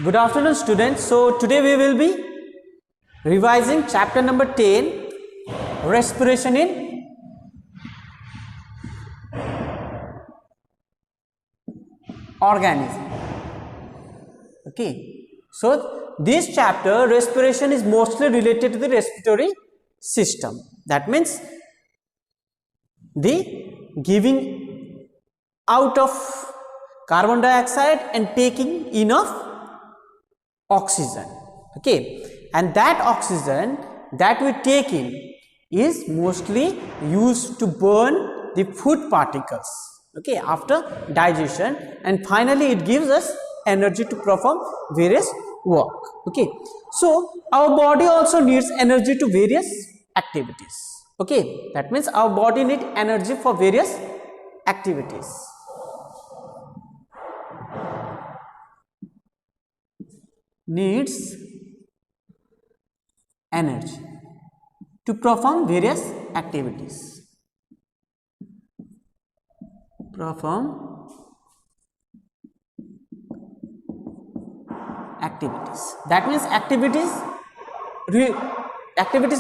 Good afternoon, students. So today we will be revising chapter number 10, respiration in organism. Okay. So this chapter, respiration, is mostly related to the respiratory system. That means the giving out of carbon dioxide and taking in of oxygen. Okay, and that oxygen that we take in is mostly used to burn the food particles, okay, after digestion, and finally it gives us energy to perform various work. Okay, so our body also needs energy to various activities. Okay, that means our body needs energy for various activities. Needs energy to perform various activities. Perform activities. That means activities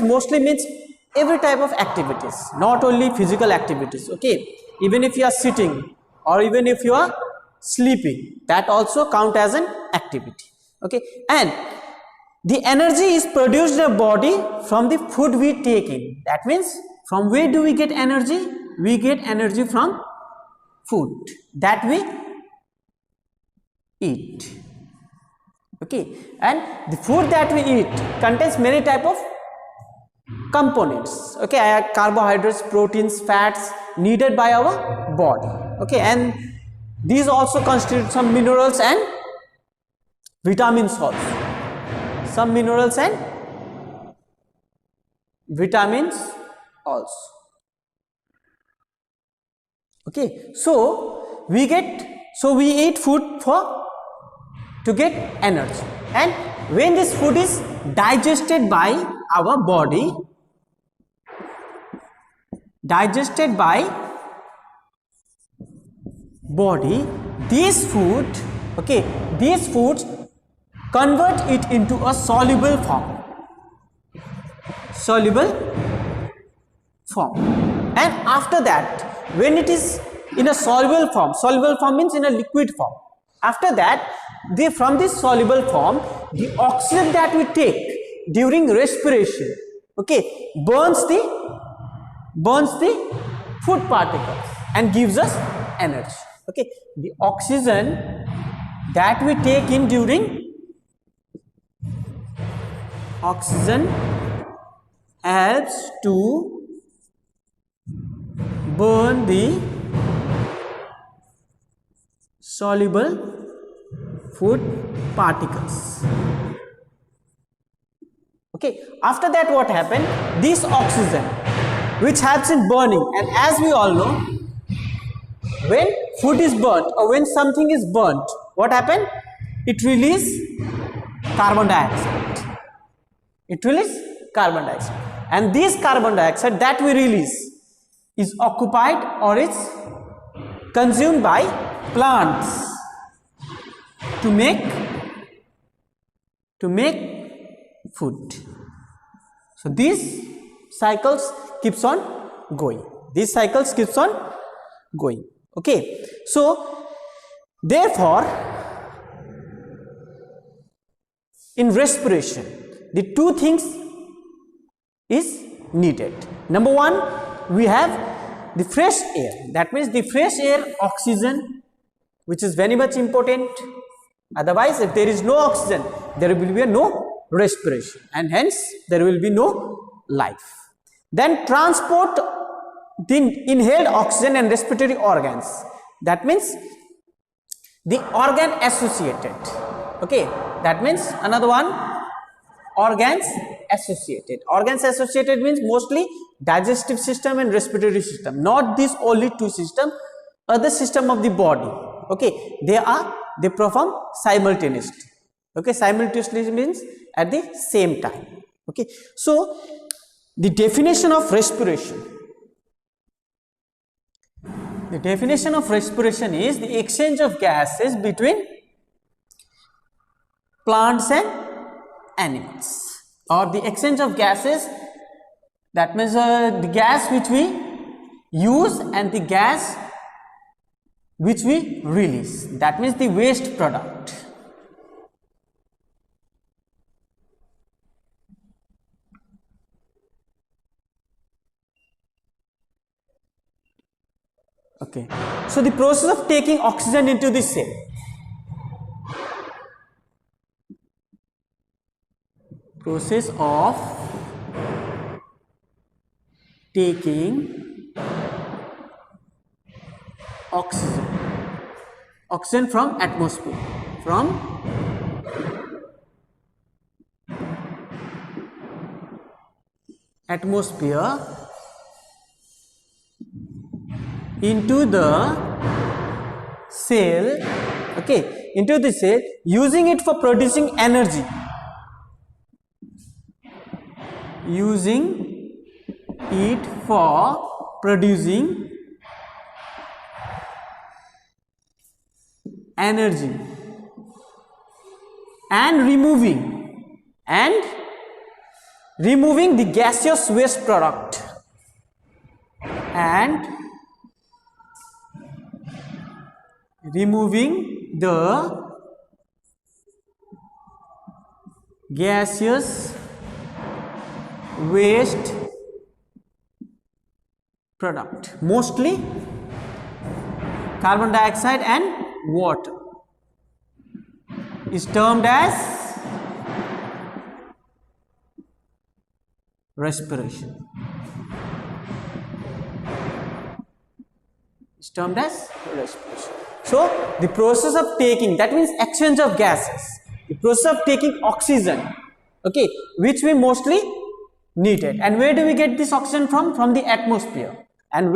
mostly means every type of activities, not only physical activities. Okay, even if you are sitting or even if you are sleeping, that also count as an activity. Okay, and the energy is produced in the body from the food we take in. That means from where do we get energy? We get energy from food that we eat. Okay, and the food that we eat contains many type of components. Okay, carbohydrates, proteins, fats needed by our body. Okay, and these also constitute some minerals and vitamins also. Some minerals and vitamins also. Okay, so we eat food to get energy, and when this food is digested by our body, these foods convert it into a soluble form, and after that, when it is in a soluble form means in a liquid form, after that from this soluble form, the oxygen that we take during respiration, okay, burns the food particles and gives us energy. Okay, the oxygen that we take in helps to burn the soluble food particles. Okay, after that what happened? This oxygen which helps in burning, and as we all know, when food is burnt or when something is burnt, what happened? It releases carbon dioxide. And this carbon dioxide that we release is occupied or is consumed by plants to make food. So these cycles keeps on going. Okay, so therefore in respiration the two things is needed. Number one, we have the fresh air. That means the fresh air, oxygen, which is very much important. Otherwise, if there is no oxygen, there will be no respiration, and hence there will be no life. Then transport the inhaled oxygen and respiratory organs. That means the organ associated. Okay, that means another one, organs associated means mostly digestive system and respiratory system, not these only two systems, other system of the body. Okay, they perform simultaneously. Okay, simultaneously means at the same time. Okay, so the definition of respiration The definition of respiration is the exchange of gases between plants and animals. Or the exchange of gases, that means the gas which we use and the gas which we release, that means the waste product. Okay, so the process of taking oxygen into the cell. Process of taking oxygen from atmosphere, into the cell, okay, into the cell, using it for producing energy, and removing the gaseous waste product, and removing the gaseous waste product, mostly carbon dioxide and water, is termed as respiration. So the process of taking, that means exchange of gases, the process of taking oxygen, okay, which we mostly needed. And where do we get this oxygen from? From the atmosphere. And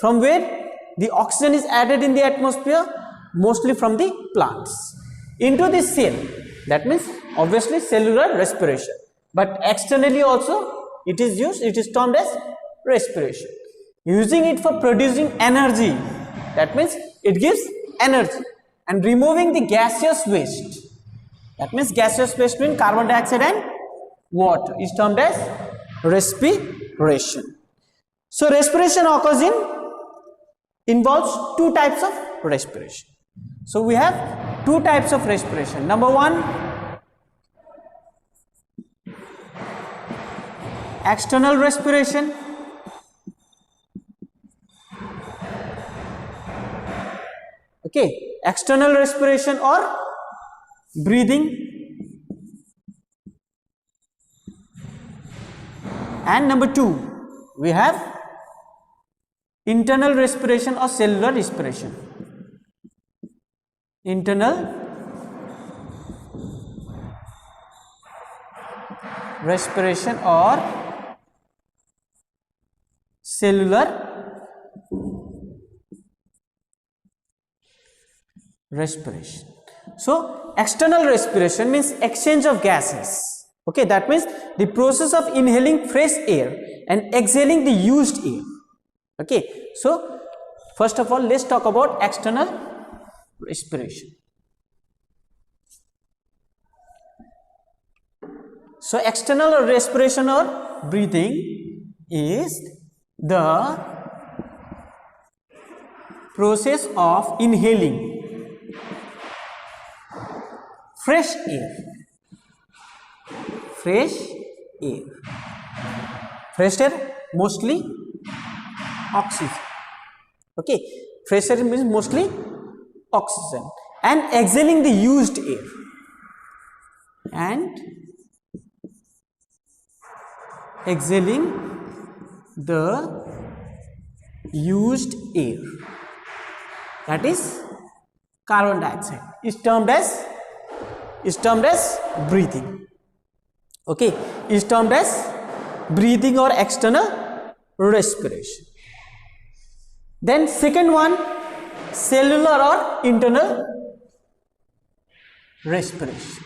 from where the oxygen is added in the atmosphere? Mostly from the plants. Into the cell, that means obviously cellular respiration. But externally also it is used, it is termed as respiration. Using it for producing energy, that means it gives energy. And removing the gaseous waste, that means gaseous waste means carbon dioxide and water, is termed as respiration. So respiration occurs involves two types of respiration. So we have two types of respiration. Number one, external respiration. Okay, external respiration or breathing. And number two, we have internal respiration or cellular respiration. Internal respiration or cellular respiration. So external respiration means exchange of gases. Okay, that means the process of inhaling fresh air and exhaling the used air. Okay, so first of all, let's talk about external respiration. So external respiration or breathing is the process of inhaling fresh air. Fresh air, mostly oxygen. Okay, fresh air means mostly oxygen, and exhaling the used air. And exhaling the used air, that is carbon dioxide, is termed as breathing. Okay, is termed as breathing or external respiration. Then second one, cellular or internal respiration.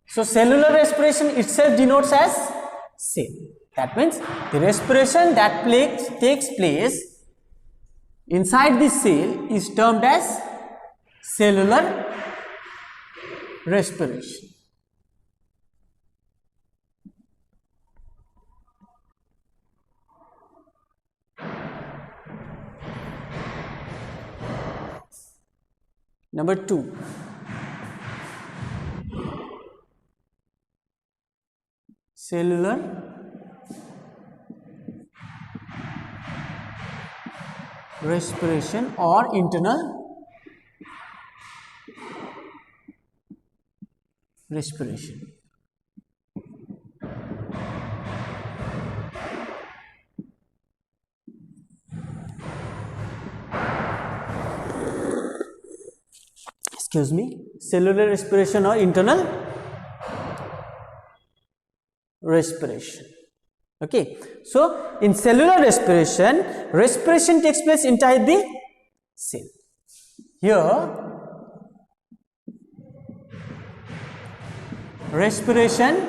So cellular respiration itself denotes as cell. That means the respiration that takes place inside the cell is termed as cellular respiration. Number 2, cellular respiration or internal respiration. Excuse me, cellular respiration or internal respiration. Okay, so in cellular respiration, respiration takes place inside the cell. Here, respiration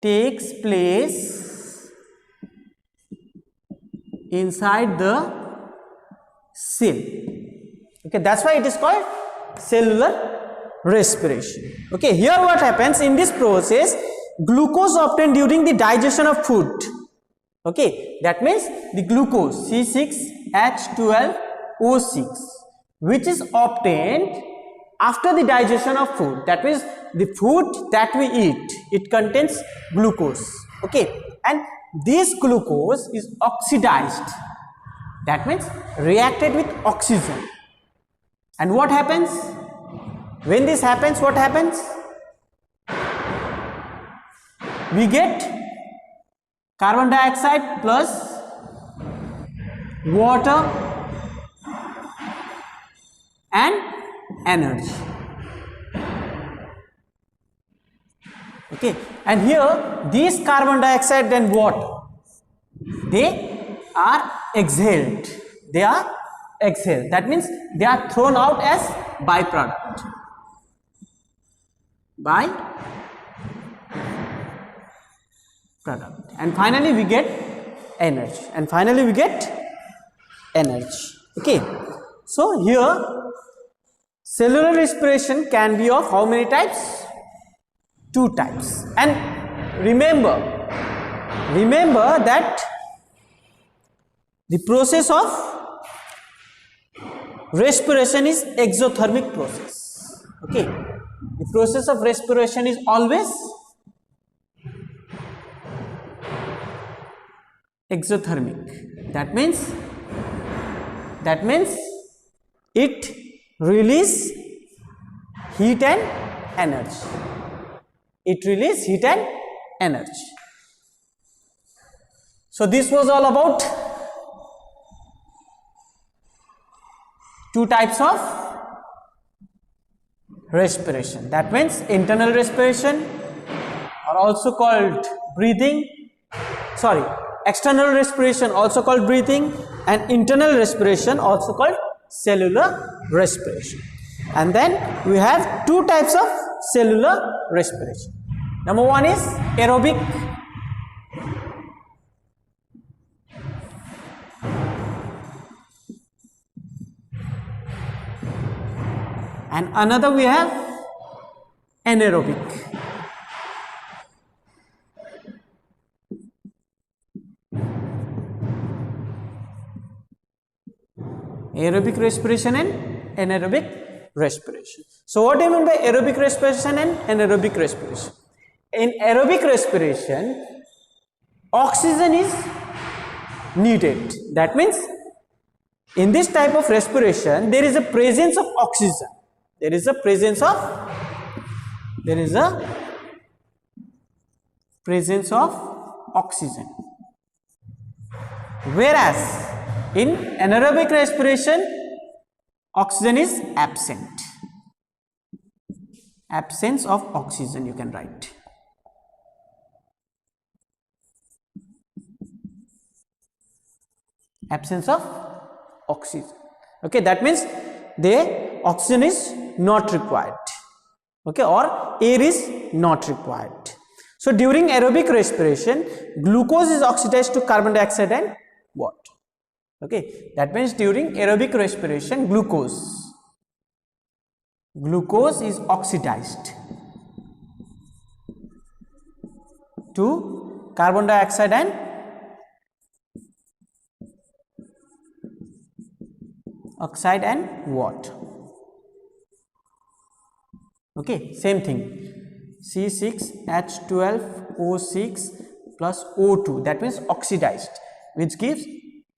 takes place inside the cell. Okay, that's why it is called cellular respiration. Okay, here what happens in this process, glucose obtained during the digestion of food. Okay, that means the glucose C6H12O6, which is obtained after the digestion of food. That means the food that we eat, it contains glucose. Okay, and this glucose is oxidized. That means reacted with oxygen. And what happens? When this happens, what happens? We get carbon dioxide plus water and energy. Okay, and here these carbon dioxide and water, they are exhaled. They are exhaled. That means they are thrown out as byproduct. Byproduct. And finally we get energy. Okay. So here cellular respiration can be of how many types? 2 types. And remember that the process of respiration is exothermic process. Okay, the process of respiration is always exothermic. That means it releases heat and energy. So this was all about 2 types of respiration. That means internal respiration, or also called breathing. External respiration also called breathing, and internal respiration also called cellular respiration. And then we have 2 types of cellular respiration. Number 1 is aerobic. And another we have anaerobic. Aerobic respiration and anaerobic respiration. So what do you mean by aerobic respiration and anaerobic respiration? In aerobic respiration, oxygen is needed. That means in this type of respiration, there is a presence of oxygen. There is a presence of oxygen. Whereas in anaerobic respiration, oxygen is absent. Absence of oxygen, you can write. Absence of oxygen. Okay, that means the oxygen is not required. Okay, or air is not required. So during aerobic respiration, glucose is oxidized to carbon dioxide and water. Okay, that means during aerobic respiration, glucose glucose is oxidized to carbon dioxide and water. Okay, same thing, C6H12O6 plus O2, that means oxidized, which gives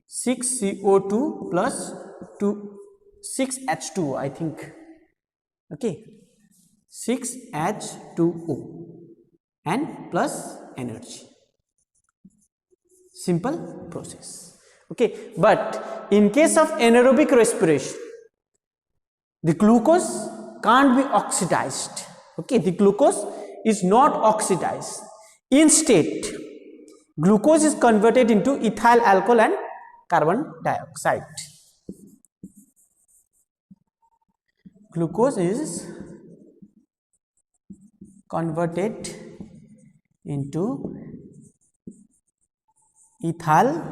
6CO2 plus 6H2O, I think. Okay, 6H2O and plus energy. Simple process. Okay, but in case of anaerobic respiration, the glucose can't be oxidized. Okay, the glucose is not oxidized. Instead, glucose is converted into ethyl alcohol and carbon dioxide. Glucose is converted into ethyl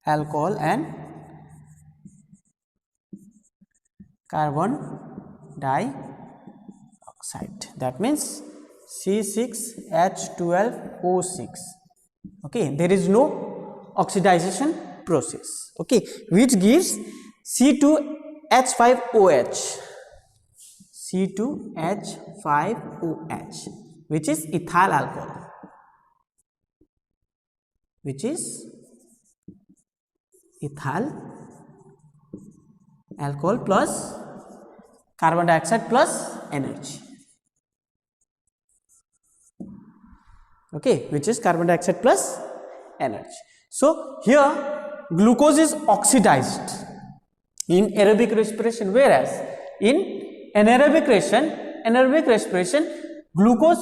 alcohol and carbon dioxide, that means C6H12O6. okay, there is no oxidization process. Okay, which gives C2H5OH, C2H5OH, which is ethyl alcohol, plus carbon dioxide plus energy. Okay, which is carbon dioxide plus energy. So here glucose is oxidized in aerobic respiration, whereas in anaerobic respiration glucose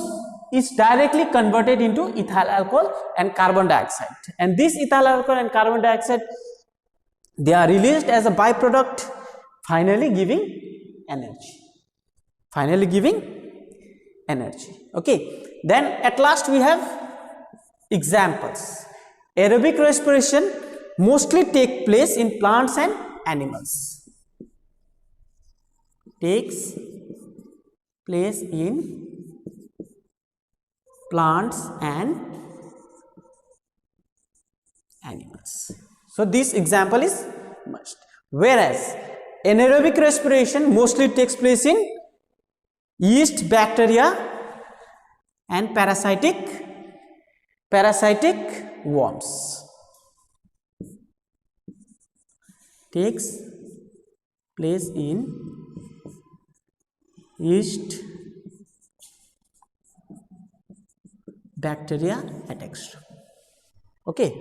is directly converted into ethyl alcohol and carbon dioxide, and this ethyl alcohol and carbon dioxide, they are released as a byproduct, finally giving energy. Okay, then at last we have examples. Aerobic respiration mostly take place in plants and animals. Takes place in plants and animals. So this example is must. Whereas anaerobic respiration mostly takes place in yeast, bacteria and parasitic worms. Takes place in yeast, bacteria and extra. Okay,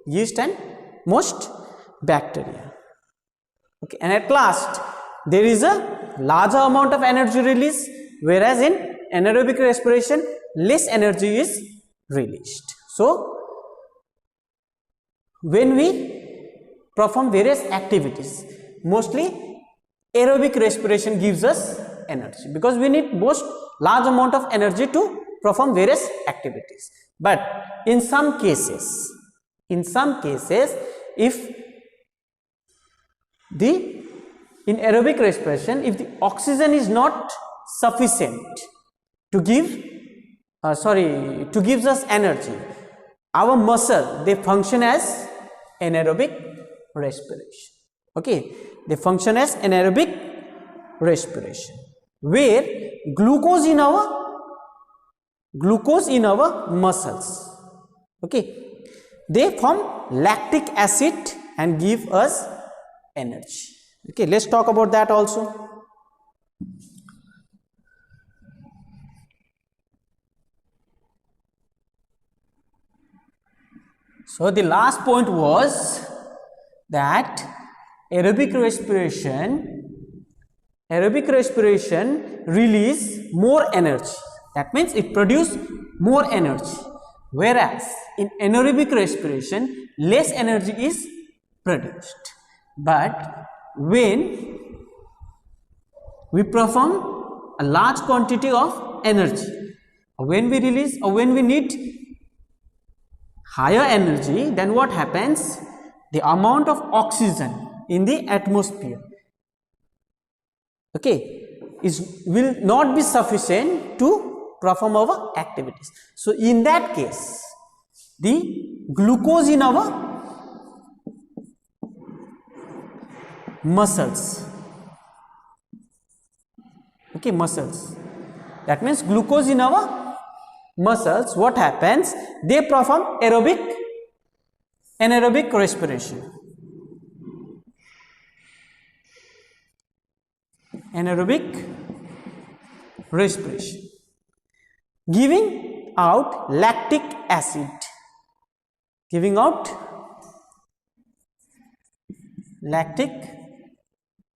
yeast and most bacteria. Okay, and at last there is a larger amount of energy release, whereas in anaerobic respiration less energy is released. So when we perform various activities, mostly aerobic respiration gives us energy, because we need most large amount of energy to perform various activities. But in some cases, if in aerobic respiration, if the oxygen is not sufficient to give us energy, our muscle, they function as anaerobic respiration. Okay, they function as anaerobic respiration, where glucose in our muscles, okay, they form lactic acid and give us energy. Okay, let's talk about that also. So the last point was that aerobic respiration release more energy, that means it produce more energy, whereas in anaerobic respiration less energy is produced. But when we perform a large quantity of energy, when we release or when we need higher energy, then what happens? The amount of oxygen in the atmosphere okay, will not be sufficient to perform our activities. So in that case, the glucose in our muscles, okay, muscles, that means glucose in our muscles, what happens, they perform anaerobic respiration. Anaerobic respiration, giving out lactic acid, giving out lactic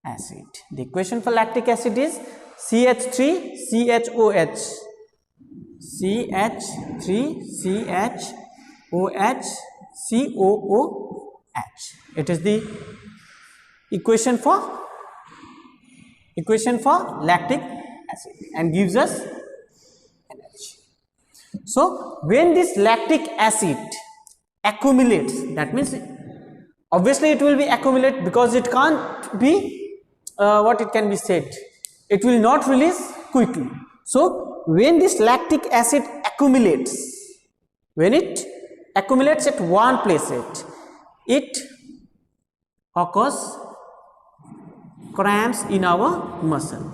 acid. The equation for lactic acid is CH3CHOH, CH3CHOH COOH. It is the equation for lactic acid and gives us energy. So when this lactic acid accumulates, that means obviously it will be accumulate because it can't be what it can be said, it will not release quickly. So when this lactic acid accumulates, when it accumulates at one place, it occurs cramps in our muscles,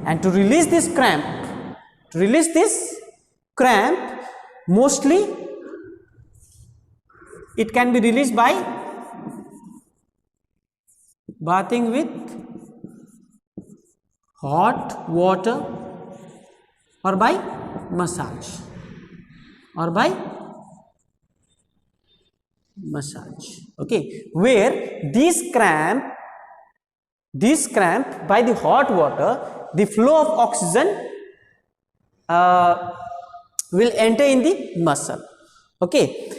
and to release this cramp, mostly it can be released by bathing with hot water or by massage, okay, where this cramp by the hot water, the flow of oxygen will enter in the muscle, okay.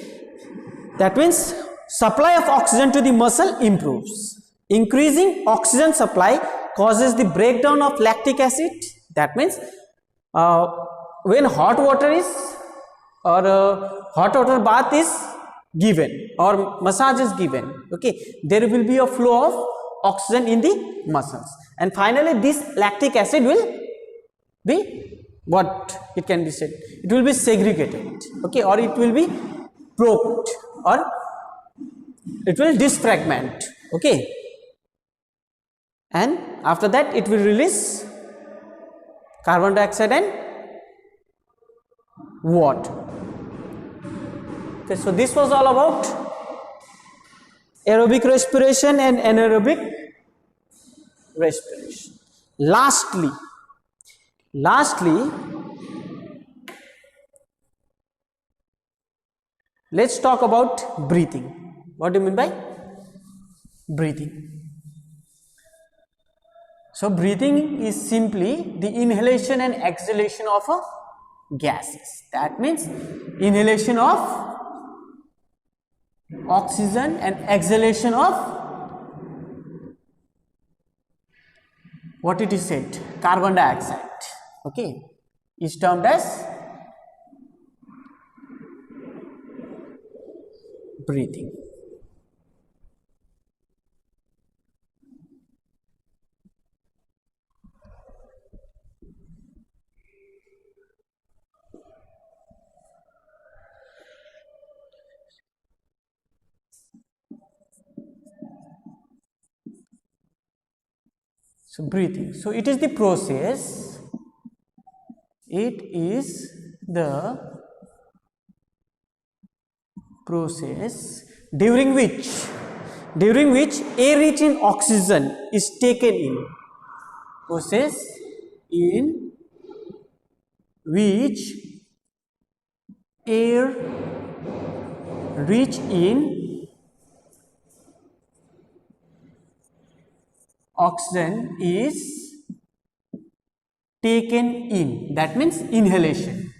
That means supply of oxygen to the muscle improves. Increasing oxygen supply causes the breakdown of lactic acid. That means when hot water is or hot water bath is given or massage is given, okay, there will be a flow of oxygen in the muscles, and finally this lactic acid will be, what it can be said, it will be segregated, okay, or it will be broken, or it will disfragment, okay, and after that it will release carbon dioxide and water. Okay, so this was all about aerobic respiration and anaerobic respiration. Lastly, let's talk about breathing. What do you mean by breathing? So breathing is simply the inhalation and exhalation of gases. That means inhalation of oxygen and exhalation of, what it is said, carbon dioxide, okay, is termed as breathing. So breathing, so it is the process, during which air rich in oxygen is taken in, process in which air rich in oxygen is taken in, that means inhalation,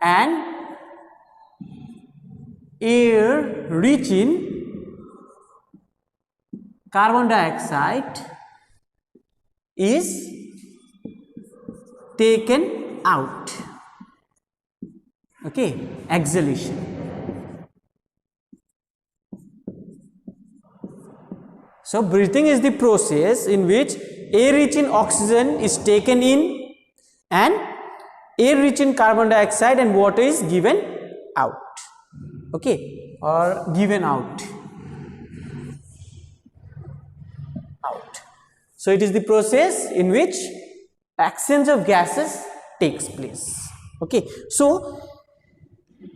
and air rich in carbon dioxide is taken out, okay, exhalation. So breathing is the process in which air rich in oxygen is taken in and air rich in carbon dioxide and water is given out, okay, or given out. So it is the process in which exchange of gases takes place, okay. So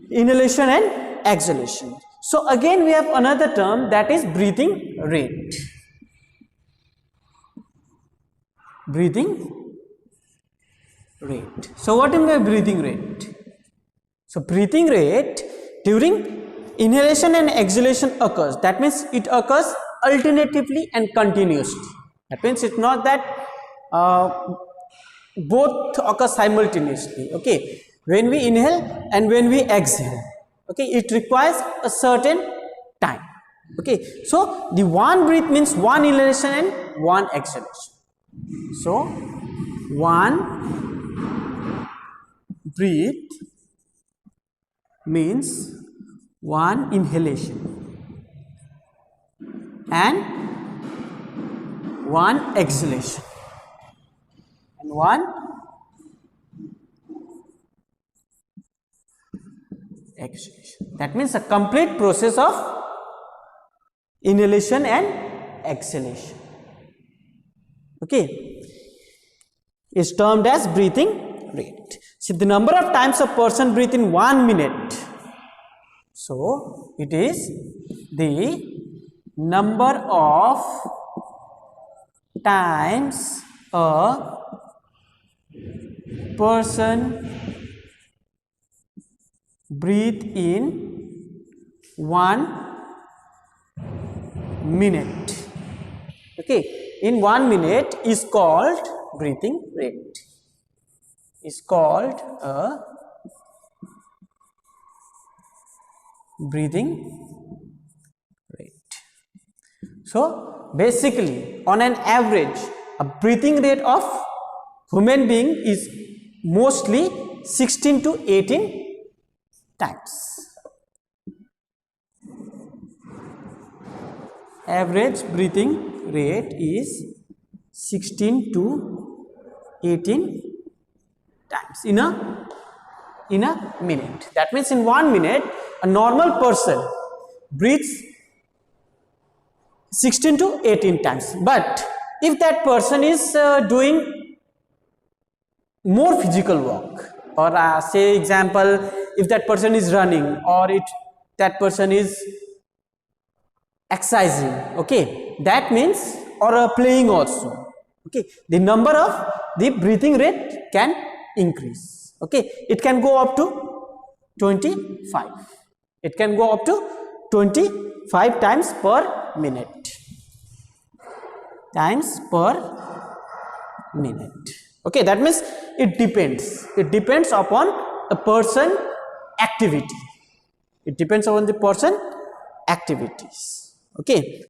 inhalation and exhalation. So again we have another term, that is breathing rate. Breathing rate. So what is my breathing rate? So breathing rate during inhalation and exhalation occurs, that means it occurs alternatively and continuously. That means it's not that both occur simultaneously, okay. When we inhale and when we exhale, okay, it requires a certain time, okay. So the one breath means one inhalation and one exhalation. So one breath means one inhalation and one exhalation and one exhalation. That means a complete process of inhalation and exhalation, okay, is termed as breathing rate. See, the number of times a person breathes in 1 minute. So it is the number of times a person breathe in 1 minute, okay. In 1 minute is called breathing rate, is called a breathing rate. So basically on an average a breathing rate of human being is mostly 16 to 18 times. Average breathing rate is 16 to 18 times in a minute. That means in 1 minute a normal person breathes 16 to 18 times. But if that person is doing more physical work, or say example, if that person is running, or that person is exercising, okay, that means, or playing also, okay, the number of the breathing rate can increase, okay. It can go up to 25. It can go up to 25 times per minute. Okay, that means it depends upon a person activity. It depends upon the person activities, okay.